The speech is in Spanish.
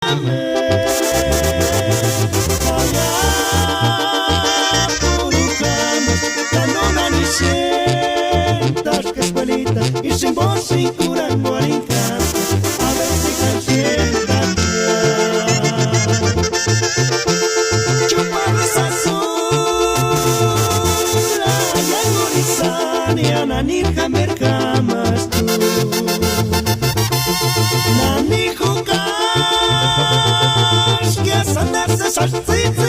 I sin voz sin cura guarica, a ver si calienta. Chupadas azul, ay agorizania, nanija mercamas tú. Nanijukas, que asandarse salsita.